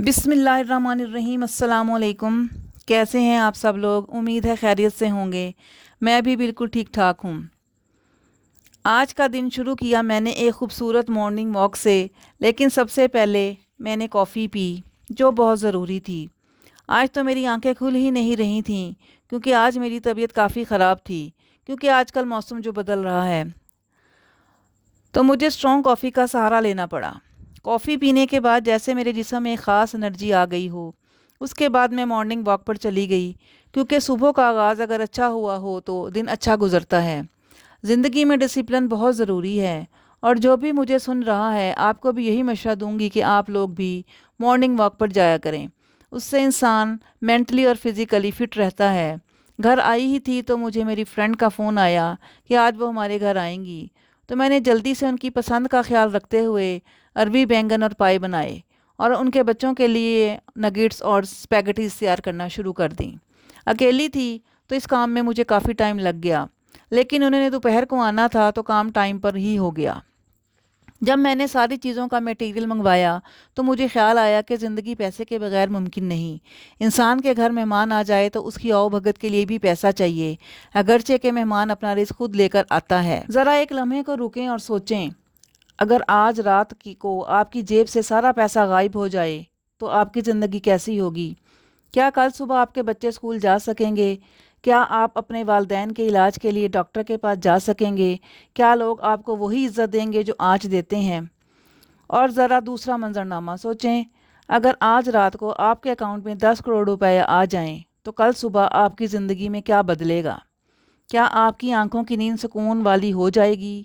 बिस्मिल्लाहिर्रहमानिर्रहीम। अस्सलाम वालेकुम। कैसे हैं आप सब लोग? उम्मीद है खैरियत से होंगे। मैं भी बिल्कुल ठीक ठाक हूँ। आज का दिन शुरू किया मैंने एक खूबसूरत मॉर्निंग वॉक से, लेकिन सबसे पहले मैंने कॉफ़ी पी, जो बहुत ज़रूरी थी। आज तो मेरी आंखें खुल ही नहीं रही थीं, क्योंकि आज मेरी तबीयत काफ़ी ख़राब थी, क्योंकि आजकल मौसम जो बदल रहा है, तो मुझे स्ट्रॉन्ग कॉफ़ी का सहारा लेना पड़ा। कॉफ़ी पीने के बाद जैसे मेरे जिस्म में ख़ास एनर्जी आ गई हो, उसके बाद मैं मॉर्निंग वॉक पर चली गई, क्योंकि सुबह का आगाज़ अगर अच्छा हुआ हो तो दिन अच्छा गुजरता है। ज़िंदगी में डिसिप्लिन बहुत ज़रूरी है, और जो भी मुझे सुन रहा है, आपको भी यही मशवरा दूंगी कि आप लोग भी मॉर्निंग वॉक पर जाया करें। उससे इंसान मेंटली और फिज़िकली फ़िट रहता है। घर आई ही थी तो मुझे मेरी फ्रेंड का फ़ोन आया कि आज वो हमारे घर आएंगी, तो मैंने जल्दी से उनकी पसंद का ख्याल रखते हुए अरबी बैंगन और पाई बनाए, और उनके बच्चों के लिए नगेट्स और स्पैगेटीज तैयार करना शुरू कर दी। अकेली थी तो इस काम में मुझे काफ़ी टाइम लग गया, लेकिन उन्होंने दोपहर को आना था तो काम टाइम पर ही हो गया। जब मैंने सारी चीज़ों का मटेरियल मंगवाया तो मुझे ख्याल आया कि ज़िंदगी पैसे के बगैर मुमकिन नहीं। इंसान के घर मेहमान आ जाए तो उसकी आओ भगत के लिए भी पैसा चाहिए, अगरचे के मेहमान अपना रिस्क खुद लेकर आता है। ज़रा एक लम्हे को रुकें और सोचें, अगर आज रात की को आपकी जेब से सारा पैसा गायब हो जाए तो आपकी ज़िंदगी कैसी होगी? क्या कल सुबह आपके बच्चे स्कूल जा सकेंगे? क्या आप अपने वालदैन के इलाज के लिए डॉक्टर के पास जा सकेंगे? क्या लोग आपको वही इज़्ज़त देंगे जो आज देते हैं? और ज़रा दूसरा मंजरनामा सोचें, अगर आज रात को आपके अकाउंट में 10 करोड़ रुपए आ जाएं तो कल सुबह आपकी ज़िंदगी में क्या बदलेगा? क्या आपकी आंखों की नींद सुकून वाली हो जाएगी?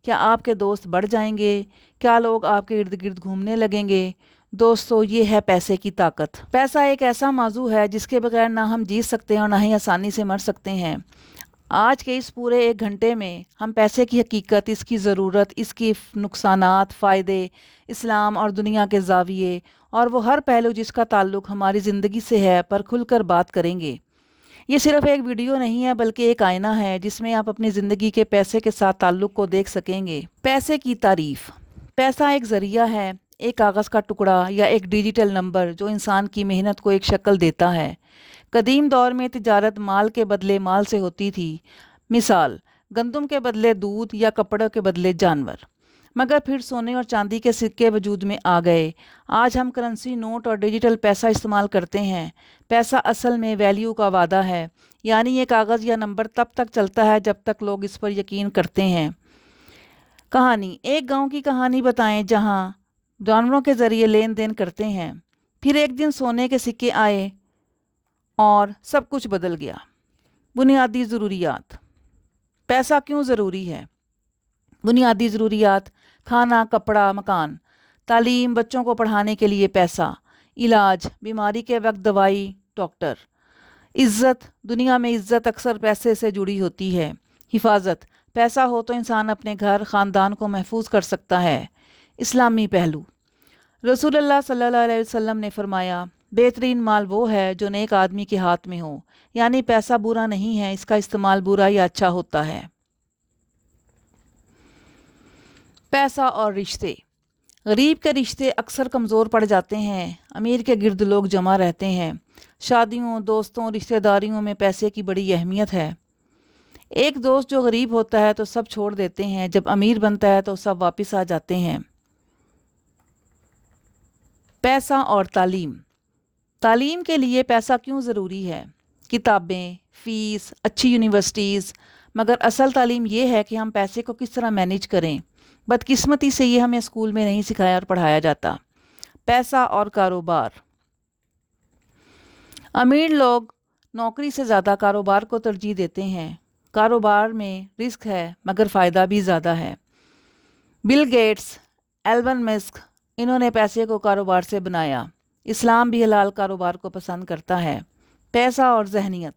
क्या आपके दोस्त बढ़ जाएंगे? क्या लोग आपके इर्द गिर्द घूमने लगेंगे? दोस्तों, ये है पैसे की ताकत। पैसा एक ऐसा मौजू है जिसके बगैर ना हम जी सकते हैं और ना ही आसानी से मर सकते हैं। आज के इस पूरे 1 घंटे में हम पैसे की हकीकत, इसकी ज़रूरत, इसकी नुकसानात, फ़ायदे, इस्लाम और दुनिया के ज़ाविये, और वो हर पहलू जिसका ताल्लुक़ हमारी ज़िंदगी से है, पर खुलकर बात करेंगे। ये सिर्फ एक वीडियो नहीं है, बल्कि एक आईना है जिसमें आप अपनी ज़िंदगी के पैसे के साथ ताल्लुक़ को देख सकेंगे। पैसे की तारीफ़। पैसा एक ज़रिया है, एक कागज़ का टुकड़ा या एक डिजिटल नंबर जो इंसान की मेहनत को एक शक्ल देता है। कदीम दौर में तिजारत माल के बदले माल से होती थी। मिसाल, गंदम के बदले दूध या कपड़ों के बदले जानवर। मगर फिर सोने और चांदी के सिक्के वजूद में आ गए। आज हम करेंसी नोट और डिजिटल पैसा इस्तेमाल करते हैं। पैसा असल में वैल्यू का वादा है, यानी ये कागज़ या नंबर तब तक चलता है जब तक लोग इस पर यकीन करते हैं। कहानी। एक गांव की कहानी बताएं जहां जानवरों के ज़रिए लेन देन करते हैं। फिर एक दिन सोने के सिक्के आए और सब कुछ बदल गया। बुनियादी ज़रूरियात। पैसा क्यों ज़रूरी है? बुनियादी ज़रूरियात: खाना, कपड़ा, मकान। तालीम, बच्चों को पढ़ाने के लिए पैसा। इलाज, बीमारी के वक्त दवाई, डॉक्टर। इज़्ज़त, दुनिया में इज़्ज़त अक्सर पैसे से जुड़ी होती है। हिफाजत, पैसा हो तो इंसान अपने घर, ख़ानदान को महफूज कर सकता है। इस्लामी पहलू। रसूलुल्लाह सल्लल्लाहु अलैहि वसल्लम ने फरमाया, बेहतरीन माल वो है जो नेक आदमी के हाथ में हो, यानी पैसा बुरा नहीं है, इसका इस्तेमाल बुरा या अच्छा होता है। पैसा और रिश्ते। गरीब के रिश्ते अक्सर कमज़ोर पड़ जाते हैं, अमीर के गिर्द लोग जमा रहते हैं। शादियों, दोस्तों, रिश्तेदारियों में पैसे की बड़ी अहमियत है। एक दोस्त जो गरीब होता है तो सब छोड़ देते हैं, जब अमीर बनता है तो सब वापस आ जाते हैं। पैसा और तालीम। तालीम के लिए पैसा क्यों ज़रूरी है? किताबें, फ़ीस, अच्छी यूनिवर्सिटीज़। मगर असल तालीम ये है कि हम पैसे को किस तरह मैनेज करें। बदकिस्मती से ये हमें स्कूल में नहीं सिखाया और पढ़ाया जाता। पैसा और कारोबार। अमीर लोग नौकरी से ज़्यादा कारोबार को तरजीह देते हैं। कारोबार में रिस्क है, मगर फ़ायदा भी ज़्यादा है। बिल गेट्स, एलन मस्क, इन्होंने पैसे को कारोबार से बनाया। इस्लाम भी हलाल कारोबार को पसंद करता है। पैसा और जहनीत।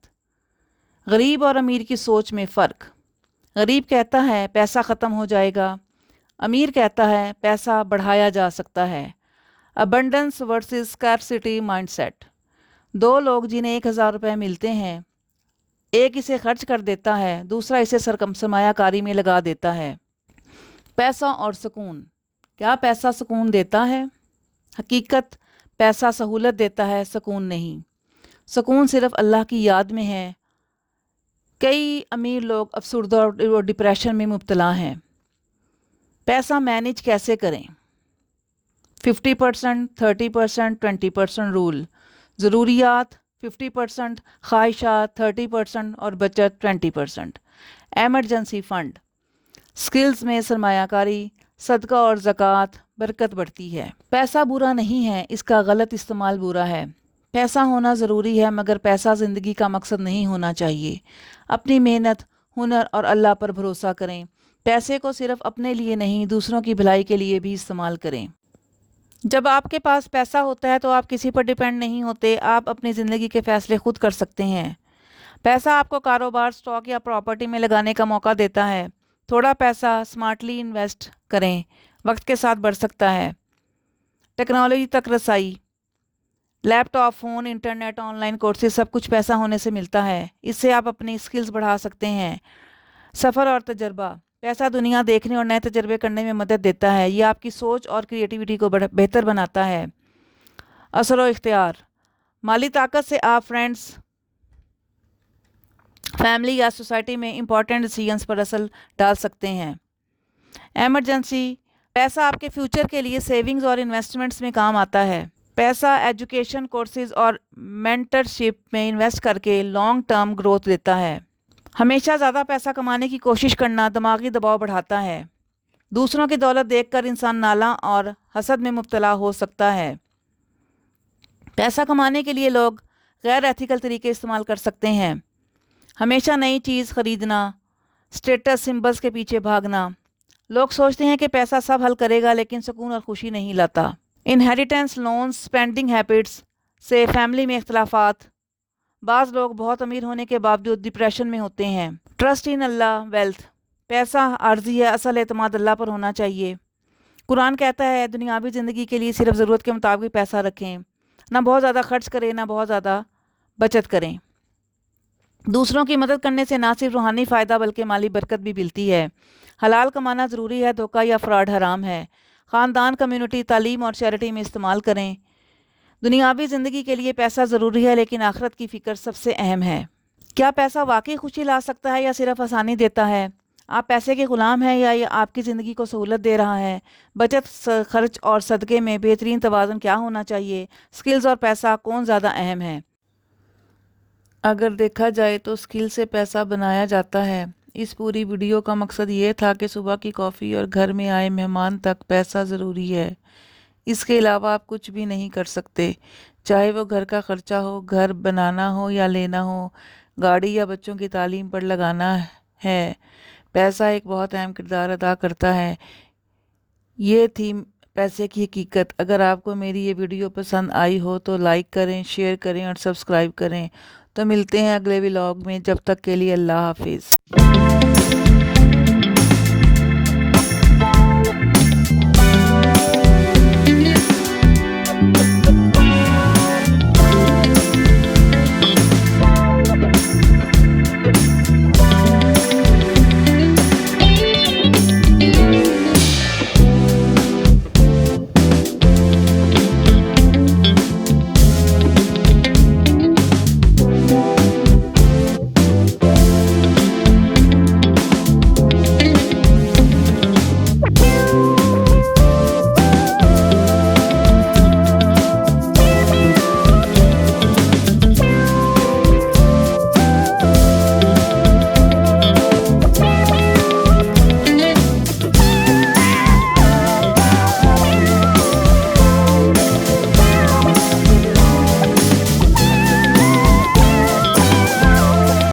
गरीब और अमीर की सोच में फ़र्क। गरीब कहता है पैसा ख़त्म हो जाएगा, अमीर कहता है पैसा बढ़ाया जा सकता है। Abundance versus scarcity mindset. दो लोग जिन्हें 1,000 रुपये मिलते हैं, एक इसे खर्च कर देता है, दूसरा इसे सरमायाकारी में लगा देता है। पैसा और सुकून। क्या पैसा सुकून देता है? हकीकत, پیسہ سہولت دیتا ہے، سکون نہیں۔ سکون صرف اللہ کی یاد میں ہے۔ کئی امیر لوگ افسردہ اور ڈپریشن میں مبتلا ہیں۔ پیسہ مینیج کیسے کریں؟ 50%، 30%، 20% رول۔ ضروریات 50%، خواہشات 30% اور بچت 20%۔ ایمرجنسی فنڈ، سکلز میں سرمایہ کاری، صدقہ اور زکوٰۃ، برکت بڑھتی ہے۔ پیسہ برا نہیں ہے، اس کا غلط استعمال برا ہے۔ پیسہ ہونا ضروری ہے مگر پیسہ زندگی کا مقصد نہیں ہونا چاہیے۔ اپنی محنت، ہنر اور اللہ پر بھروسہ کریں۔ پیسے کو صرف اپنے لیے نہیں، دوسروں کی بھلائی کے لیے بھی استعمال کریں۔ جب آپ کے پاس پیسہ ہوتا ہے تو آپ کسی پر ڈیپینڈ نہیں ہوتے، آپ اپنی زندگی کے فیصلے خود کر سکتے ہیں۔ پیسہ آپ کو کاروبار، سٹاک یا پراپرٹی میں لگانے کا موقع دیتا ہے۔ تھوڑا پیسہ سمارٹلی انویسٹ کریں، وقت کے ساتھ بڑھ سکتا ہے۔ ٹیکنالوجی تک رسائی، laptop, phone, internet, online courses, سب کچھ پیسہ ہونے سے ملتا ہے۔ اس سے آپ اپنی سکلز بڑھا سکتے ہیں۔ سفر اور تجربہ، پیسہ دنیا دیکھنے اور نئے تجربے کرنے میں مدد دیتا ہے۔ یہ آپ کی سوچ اور کریٹیوٹی کو بہتر بناتا ہے۔ اثر و اختیار، مالی طاقت سے آپ فرینڈز، فیملی یا سوسائٹی میں امپورٹنٹ ڈیسیژنز پر اثر ڈال سکتے ہیں۔ ایمرجنسی، پیسہ آپ کے فیوچر کے لیے سیونگز اور انویسٹمنٹس میں کام آتا ہے۔ پیسہ ایجوکیشن، کورسز اور مینٹرشپ میں انویسٹ کر کے لانگ ٹرم گروتھ دیتا ہے۔ ہمیشہ زیادہ پیسہ کمانے کی کوشش کرنا دماغی دباؤ بڑھاتا ہے۔ دوسروں کی دولت دیکھ کر انسان نالاں اور حسد میں مبتلا ہو سکتا ہے۔ پیسہ کمانے کے لیے لوگ غیر ایتھیکل طریقے استعمال کر سکتے ہیں۔ ہمیشہ نئی چیز خریدنا، اسٹیٹس سمبلز کے پیچھے بھاگنا۔ لوگ سوچتے ہیں کہ پیسہ سب حل کرے گا لیکن سکون اور خوشی نہیں لاتا۔ انہیریٹنس، لونز، سپینڈنگ ہیبٹس سے فیملی میں اختلافات۔ بعض لوگ بہت امیر ہونے کے باوجود ڈپریشن میں ہوتے ہیں۔ ٹرسٹ ان اللہ ویلتھ، پیسہ عارضی ہے، اصل اعتماد اللہ پر ہونا چاہیے۔ قرآن کہتا ہے دنیاوی زندگی کے لیے صرف ضرورت کے مطابق پیسہ رکھیں، نہ بہت زیادہ خرچ کریں نہ بہت زیادہ بچت کریں۔ دوسروں کی مدد کرنے سے نہ صرف روحانی فائدہ بلکہ مالی برکت بھی ملتی ہے۔ حلال کمانا ضروری ہے، دھوکہ یا فراڈ حرام ہے۔ خاندان، کمیونٹی، تعلیم اور چیریٹی میں استعمال کریں۔ دنیاوی زندگی کے لیے پیسہ ضروری ہے لیکن آخرت کی فکر سب سے اہم ہے۔ کیا پیسہ واقعی خوشی لا سکتا ہے یا صرف آسانی دیتا ہے؟ آپ پیسے کے غلام ہیں یا یہ آپ کی زندگی کو سہولت دے رہا ہے؟ بچت، خرچ اور صدقے میں بہترین توازن کیا ہونا چاہیے؟ سکلز اور پیسہ کون زیادہ اہم ہے؟ اگر دیکھا جائے تو سکل سے پیسہ بنایا جاتا ہے۔ اس پوری ویڈیو کا مقصد یہ تھا کہ صبح کی کافی اور گھر میں آئے مہمان تک پیسہ ضروری ہے۔ اس کے علاوہ آپ کچھ بھی نہیں کر سکتے، چاہے وہ گھر کا خرچہ ہو، گھر بنانا ہو یا لینا ہو، گاڑی یا بچوں کی تعلیم پر لگانا ہے۔ پیسہ ایک بہت اہم کردار ادا کرتا ہے۔ یہ تھی پیسے کی حقیقت۔ اگر آپ کو میری یہ ویڈیو پسند آئی ہو تو لائک کریں، شیئر کریں اور سبسکرائب کریں۔ تو ملتے ہیں اگلے ولاگ میں، جب تک کے لیے اللہ حافظ۔